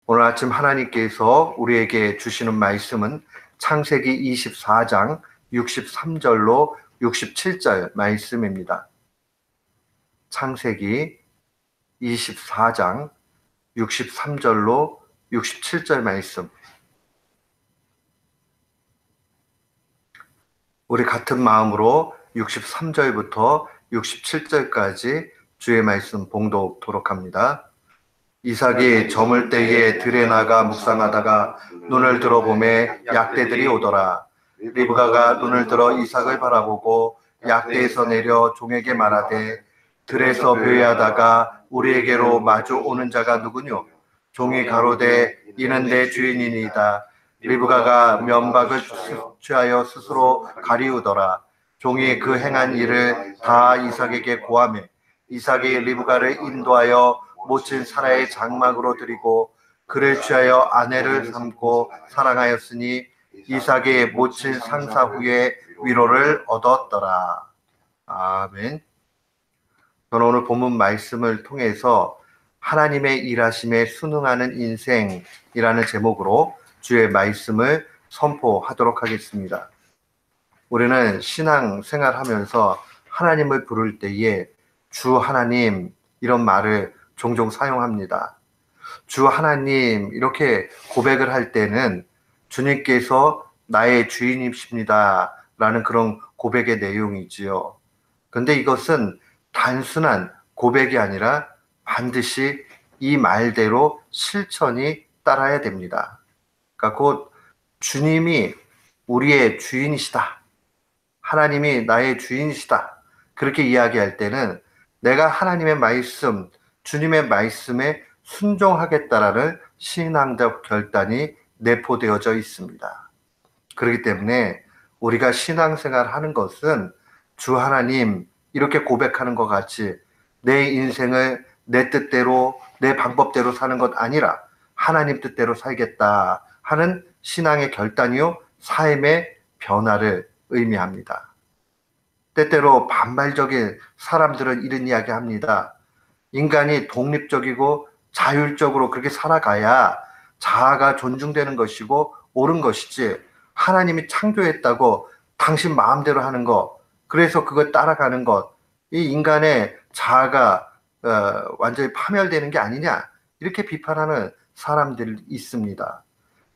오늘 아침 하나님께서 우리에게 주시는 말씀은 창세기 24장 63절로 67절 말씀입니다. 창세기 24장 63절로 67절 말씀. 우리 같은 마음으로 63절부터 67절까지 주의 말씀 봉독토록 합니다. 이삭이 저물 때에 들에 나가 묵상하다가 눈을 들어보매 약대들이 오더라. 리브가가 눈을 들어 이삭을 바라보고 약대에서 내려 종에게 말하되 들에서 배회하다가 우리에게로 마주 오는 자가 누구뇨? 종이 가로되 이는 내 주인이니이다. 리브가가 면박을 취하여 스스로 가리우더라. 종이 그 행한 일을 다 이삭에게 고하매 이삭이 리브가를 인도하여 모친 사라의 장막으로 드리고 그를 취하여 아내를 삼고 사랑하였으니 이삭이 모친 상사 후에 위로를 얻었더라. 아멘. 저는 오늘 본문 말씀을 통해서 하나님의 일하심에 순응하는 인생이라는 제목으로 주의 말씀을 선포하도록 하겠습니다. 우리는 신앙생활하면서 하나님을 부를 때에 주 하나님 이런 말을 종종 사용합니다. 주 하나님 이렇게 고백을 할 때는 주님께서 나의 주인이십니다 라는 그런 고백의 내용이지요. 근데 이것은 단순한 고백이 아니라 반드시 이 말대로 실천이 따라야 됩니다. 그러니까 곧 주님이 우리의 주인이시다. 하나님이 나의 주인이시다. 그렇게 이야기할 때는 내가 하나님의 말씀, 주님의 말씀에 순종하겠다라는 신앙적 결단이 내포되어져 있습니다. 그렇기 때문에 우리가 신앙생활 하는 것은 주 하나님 이렇게 고백하는 것 같이 내 인생을 내 뜻대로 내 방법대로 사는 것 아니라 하나님 뜻대로 살겠다 하는 신앙의 결단이요 삶의 변화를 의미합니다. 때때로 반발적인 사람들은 이런 이야기 합니다. 인간이 독립적이고 자율적으로 그렇게 살아가야 자아가 존중되는 것이고 옳은 것이지 하나님이 창조했다고 당신 마음대로 하는 것, 그래서 그걸 따라가는 것, 이 인간의 자아가 완전히 파멸되는 게 아니냐 이렇게 비판하는 사람들이 있습니다.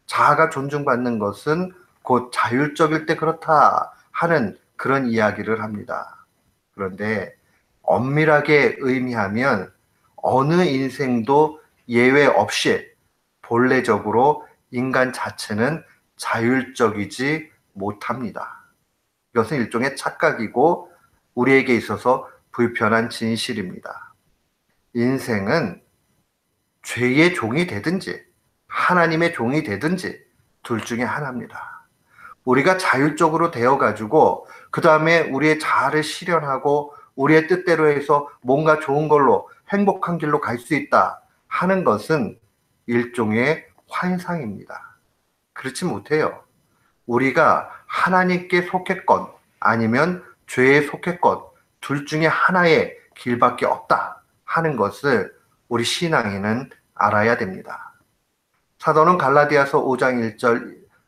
자아가 존중받는 것은 곧 자율적일 때 그렇다 하는 그런 이야기를 합니다. 그런데 엄밀하게 의미하면 어느 인생도 예외 없이 본래적으로 인간 자체는 자율적이지 못합니다. 이것은 일종의 착각이고 우리에게 있어서 불편한 진실입니다. 인생은 죄의 종이 되든지 하나님의 종이 되든지 둘 중에 하나입니다. 우리가 자율적으로 되어가지고 그 다음에 우리의 자아를 실현하고 우리의 뜻대로 해서 뭔가 좋은 걸로 행복한 길로 갈 수 있다 하는 것은 일종의 환상입니다. 그렇지 못해요. 우리가 하나님께 속했건 아니면 죄에 속했건 둘 중에 하나의 길밖에 없다 하는 것을 우리 신앙인은 알아야 됩니다. 사도는 갈라디아서 5장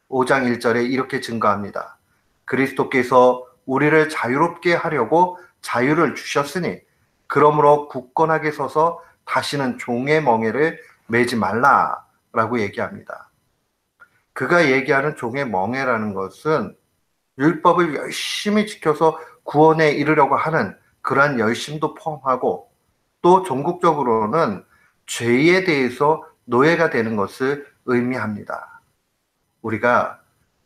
1절에 이렇게 증거합니다. 그리스도께서 우리를 자유롭게 하려고 자유를 주셨으니 그러므로 굳건하게 서서 다시는 종의 멍에를 매지 말라라고 얘기합니다. 그가 얘기하는 종의 멍에라는 것은 율법을 열심히 지켜서 구원에 이르려고 하는 그러한 열심도 포함하고 또 전국적으로는 죄에 대해서 노예가 되는 것을 의미합니다. 우리가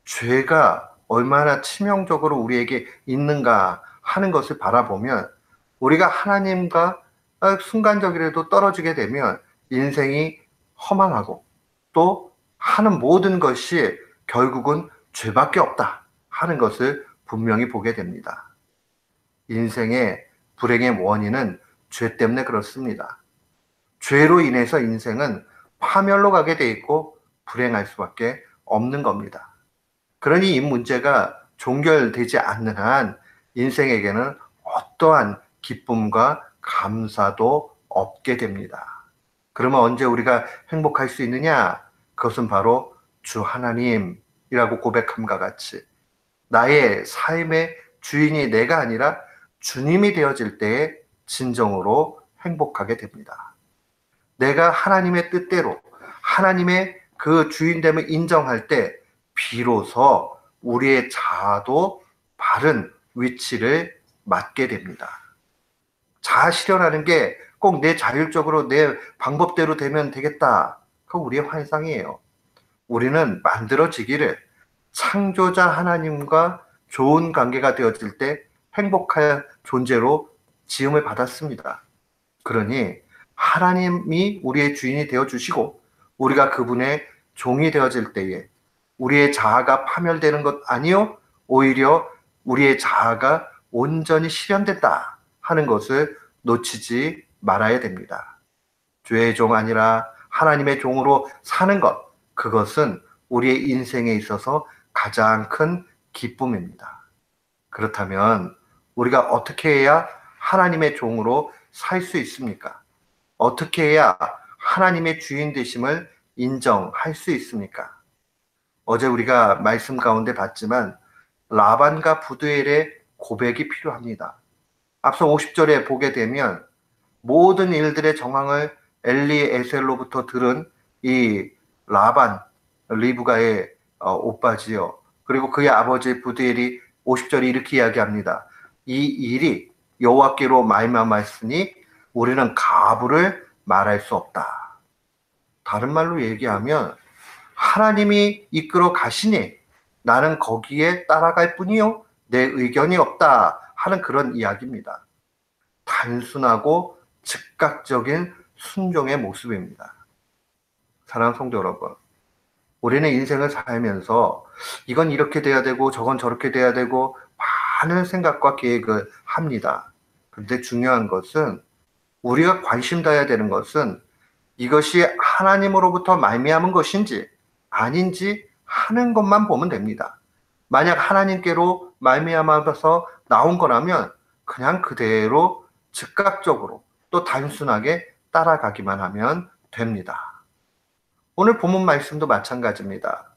죄가 얼마나 치명적으로 우리에게 있는가 하는 것을 바라보면 우리가 하나님과 순간적이라도 떨어지게 되면 인생이 허망하고 또 하는 모든 것이 결국은 죄밖에 없다 하는 것을 분명히 보게 됩니다. 인생의 불행의 원인은 죄 때문에 그렇습니다. 죄로 인해서 인생은 파멸로 가게 돼 있고 불행할 수밖에 없는 겁니다. 그러니 이 문제가 종결되지 않는 한 인생에게는 어떠한 기쁨과 감사도 없게 됩니다. 그러면 언제 우리가 행복할 수 있느냐? 그것은 바로 주 하나님이라고 고백함과 같이 나의 삶의 주인이 내가 아니라 주님이 되어질 때에 진정으로 행복하게 됩니다. 내가 하나님의 뜻대로 하나님의 그 주인됨을 인정할 때 비로소 우리의 자아도 바른 위치를 맞게 됩니다. 자아 실현하는 게 꼭 내 자율적으로 내 방법대로 되면 되겠다. 그건 우리의 환상이에요. 우리는 만들어지기를 창조자 하나님과 좋은 관계가 되어질 때 행복한 존재로 지음을 받았습니다. 그러니 하나님이 우리의 주인이 되어주시고 우리가 그분의 종이 되어질 때에 우리의 자아가 파멸되는 것 아니요, 오히려 우리의 자아가 온전히 실현된다 하는 것을 놓치지 말아야 됩니다. 죄의 종 아니라 하나님의 종으로 사는 것, 그것은 우리의 인생에 있어서 가장 큰 기쁨입니다. 그렇다면 우리가 어떻게 해야 하나님의 종으로 살 수 있습니까? 어떻게 해야 하나님의 주인 되심을 인정할 수 있습니까? 어제 우리가 말씀 가운데 봤지만 라반과 부두엘의 고백이 필요합니다. 앞서 50절에 보게 되면 모든 일들의 정황을 엘리에셀로부터 들은 이 라반, 리브가의 오빠지요. 그리고 그의 아버지 부두엘이 50절에 이렇게 이야기합니다. 이 일이 여호와께로 말미암았으니 우리는 가부를 말할 수 없다. 다른 말로 얘기하면 하나님이 이끌어 가시니 나는 거기에 따라갈 뿐이요 내 의견이 없다 하는 그런 이야기입니다. 단순하고 즉각적인 순종의 모습입니다. 사랑하는 성도 여러분, 우리는 인생을 살면서 이건 이렇게 돼야 되고 저건 저렇게 돼야 되고 많은 생각과 계획을 합니다. 그런데 중요한 것은 우리가 관심 둬야 되는 것은 이것이 하나님으로부터 말미암은 것인지 아닌지 하는 것만 보면 됩니다. 만약 하나님께로 말미암아서 나온 거라면 그냥 그대로 즉각적으로 또 단순하게 따라가기만 하면 됩니다. 오늘 본문 말씀도 마찬가지입니다.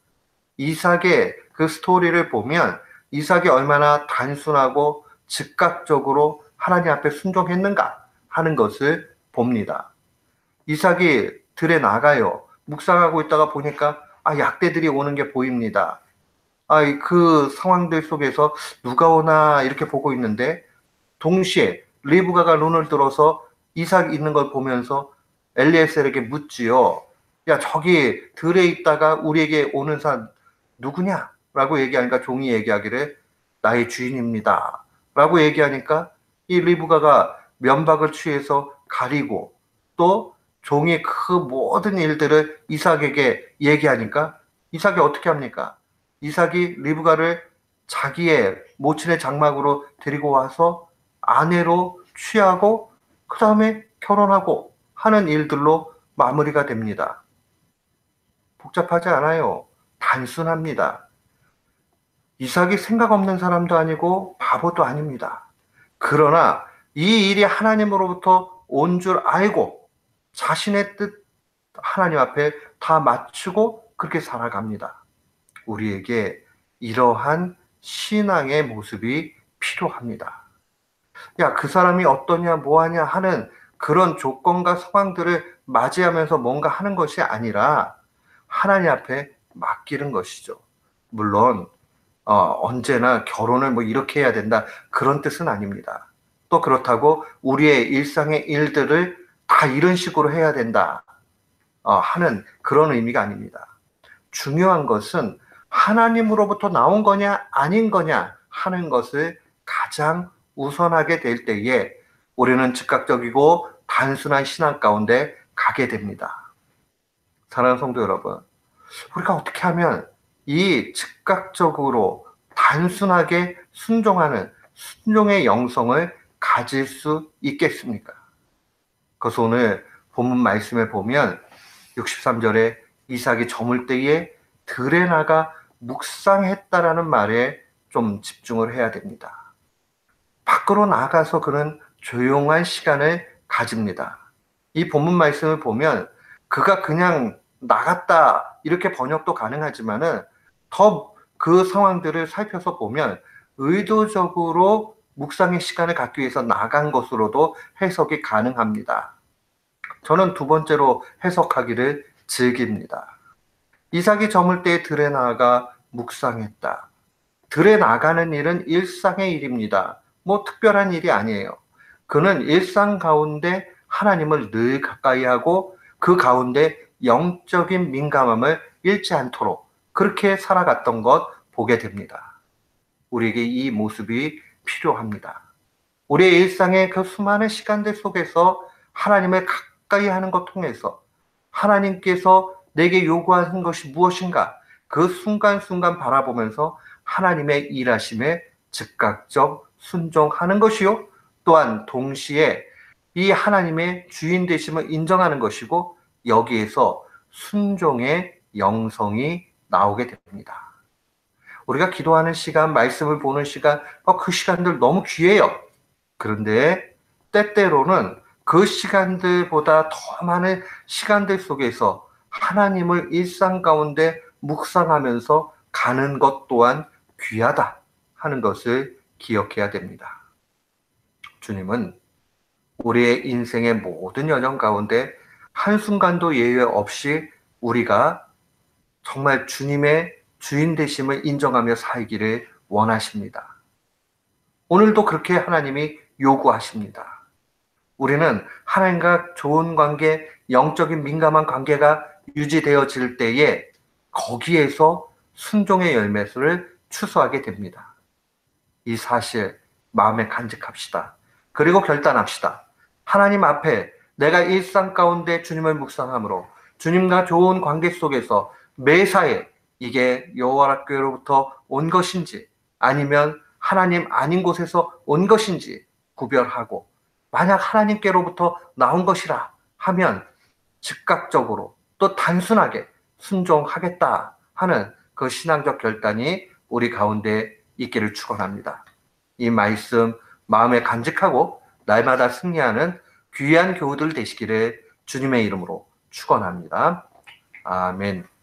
이삭의 그 스토리를 보면 이삭이 얼마나 단순하고 즉각적으로 하나님 앞에 순종했는가 하는 것을 봅니다. 이삭이 들에 나가요. 묵상하고 있다가 보니까 약대들이 오는 게 보입니다. 그 상황들 속에서 누가 오나 이렇게 보고 있는데 동시에 리브가가 눈을 들어서 이삭이 있는 걸 보면서 엘리에셀에게 묻지요. 야, 저기 들에 있다가 우리에게 오는 사람 누구냐? 라고 얘기하니까 종이 얘기하기를 나의 주인입니다. 라고 얘기하니까 이 리브가가 면박을 취해서 가리고 또 종이 그 모든 일들을 이삭에게 얘기하니까 이삭이 어떻게 합니까? 이삭이 리브가를 자기의 모친의 장막으로 데리고 와서 아내로 취하고 그 다음에 결혼하고 하는 일들로 마무리가 됩니다. 복잡하지 않아요. 단순합니다. 이삭이 생각 없는 사람도 아니고 바보도 아닙니다. 그러나 이 일이 하나님으로부터 온 줄 알고 자신의 뜻 하나님 앞에 다 맞추고 그렇게 살아갑니다. 우리에게 이러한 신앙의 모습이 필요합니다. 야, 그 사람이 어떠냐 뭐하냐 하는 그런 조건과 상황들을 맞이하면서 뭔가 하는 것이 아니라 하나님 앞에 맡기는 것이죠. 물론 언제나 결혼을 뭐 이렇게 해야 된다 그런 뜻은 아닙니다. 또 그렇다고 우리의 일상의 일들을 다 이런 식으로 해야 된다 하는 그런 의미가 아닙니다. 중요한 것은 하나님으로부터 나온 거냐 아닌 거냐 하는 것을 가장 우선하게 될 때에 우리는 즉각적이고 단순한 신앙 가운데 가게 됩니다. 사랑하는 성도 여러분, 우리가 어떻게 하면 이 즉각적으로 단순하게 순종하는 순종의 영성을 가질 수 있겠습니까? 그래서 오늘 본문 말씀에 보면 63절에 이삭이 저물 때에 들에 나가 묵상했다라는 말에 좀 집중을 해야 됩니다. 밖으로 나가서 그는 조용한 시간을 가집니다. 이 본문 말씀을 보면 그가 그냥 나갔다 이렇게 번역도 가능하지만은 더 그 상황들을 살펴서 보면 의도적으로 묵상의 시간을 갖기 위해서 나간 것으로도 해석이 가능합니다. 저는 두 번째로 해석하기를 즐깁니다. 이삭이 저물 때 들에 나아가 묵상했다. 들에 나가는 일은 일상의 일입니다. 뭐 특별한 일이 아니에요. 그는 일상 가운데 하나님을 늘 가까이 하고 그 가운데 영적인 민감함을 잃지 않도록 그렇게 살아갔던 것 보게 됩니다. 우리에게 이 모습이 필요합니다. 우리의 일상의 그 수많은 시간들 속에서 하나님을 가까이 하는 것 통해서 하나님께서 내게 요구하는 것이 무엇인가 그 순간순간 바라보면서 하나님의 일하심에 즉각적 순종하는 것이요. 또한 동시에 이 하나님의 주인 되심을 인정하는 것이고 여기에서 순종의 영성이 나오게 됩니다. 우리가 기도하는 시간, 말씀을 보는 시간, 그 시간들 너무 귀해요. 그런데 때때로는 그 시간들보다 더 많은 시간들 속에서 하나님을 일상 가운데 묵상하면서 가는 것 또한 귀하다 하는 것을 기억해야 됩니다. 주님은 우리의 인생의 모든 여정 가운데 한순간도 예외 없이 우리가 정말 주님의 주인 되심을 인정하며 살기를 원하십니다. 오늘도 그렇게 하나님이 요구하십니다. 우리는 하나님과 좋은 관계, 영적인 민감한 관계가 유지되어질 때에 거기에서 순종의 열매를 추수하게 됩니다. 이 사실 마음에 간직합시다. 그리고 결단합시다. 하나님 앞에 내가 일상 가운데 주님을 묵상함으로 주님과 좋은 관계 속에서 매사에 이게 여호와께로부터 온 것인지 아니면 하나님 아닌 곳에서 온 것인지 구별하고 만약 하나님께로부터 나온 것이라 하면 즉각적으로 또 단순하게 순종하겠다 하는 그 신앙적 결단이 우리 가운데 있기를 축원합니다. 이 말씀 마음에 간직하고 날마다 승리하는 귀한 교우들 되시기를 주님의 이름으로 축원합니다. 아멘.